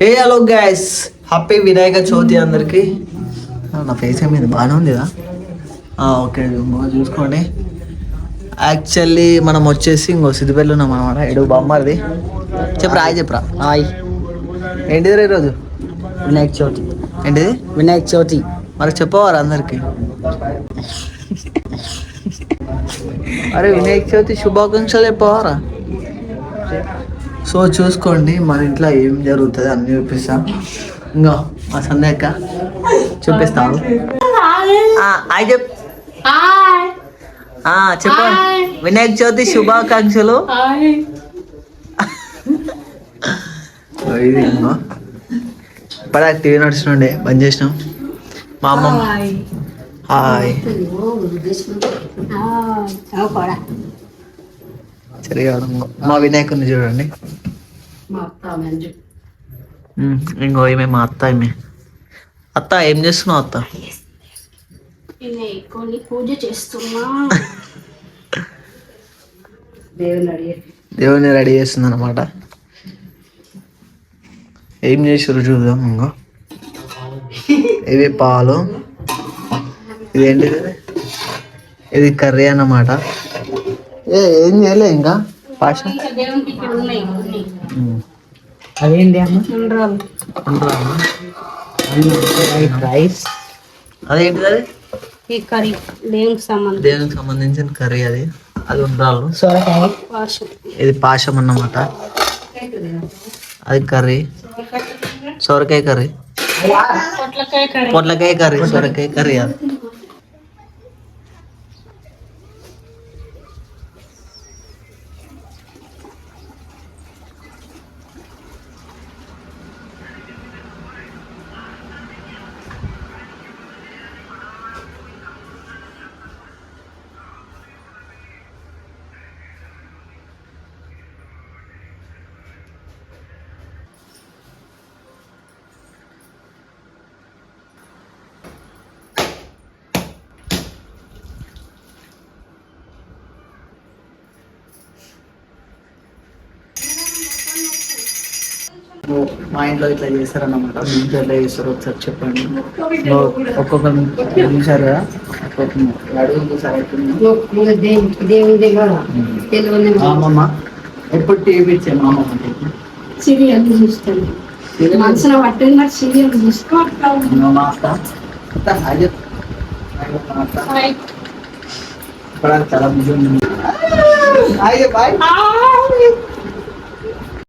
ఏ hello guys, happy Vinayaka Chavithi అందరికి. నా face మీద బాగానే ఉంది కదా. ఓకే, చూసుకోండి. యాక్చువల్లీ మనం వచ్చేసి ఇంకో సిద్దిపేటలో ఉన్నాం అనమాట. ఎడు బొమ్మది చెప్పరా, హాయ్ చెప్పరా. హాయ్. ఏంటిది ఈరోజు? వినాయక చవితి. ఏంటిది? వినాయక చవితి. మరి చెప్పవారు అందరికి. అరే వినాయక చవితి శుభాకాంక్షలు చెప్పవారా. సో చూసుకోండి మన ఇంట్లో ఏం జరుగుతుంది అన్ని చూపిస్తాం. ఇంకా మా సంధ్యక్క చూపిస్తాను. చెప్పండి, వినాయక చవితి శుభాకాంక్షలు. ఇప్పుడే టీవీ నడుస్తుండే, బంద్ చేసినాం. మా అమ్మమ్మ హాయ్. సరిగా మా వినాయకుడిని చూడండి. ఇంకో ఈమె మా అత్త. అత్త ఏం చేస్తున్నావు అత్త? పూజ చేస్తున్నా. దేవుని రెడీ చేస్తుంది అనమాట. ఏం చేసారు చూద్దాం. ఇంకో ఇవి పాలు, ఇదేంటిది, ఇది కర్రీ అన్నమాట. ఏం చేయలే ఇంకా పాష. అదేంటి రైస్. అదేంటిది? అది ఈ కర్రీ దేవునికి సంబంధించిన కర్రీ. అది అది ఉండ్రాళ్ళు. సొరకాయ. ఇది పాశం అన్నమాట. అది కర్రీ, సొరకాయ కర్రీ, పొట్లకాయ కర్రీ, సొరకాయ కర్రీ. అది మా ఇంట్లో ఇట్లా చేస్తారన్నమాట. మీ ఇంట్లో ఎట్లా చేస్తారో ఒకసారి చెప్పండి. ఒక్కొక్కరు చూసారు కదా, అమ్మమ్మ ఎప్పుడు టీవీ ఇచ్చే మా అమ్మమ్మ సీరియల్ చూస్తాను. మనసులో పట్టింది మరి సీరియల్ చూసుకో. మా అత్త చాలా బిజీ ఉంది. బాయ్.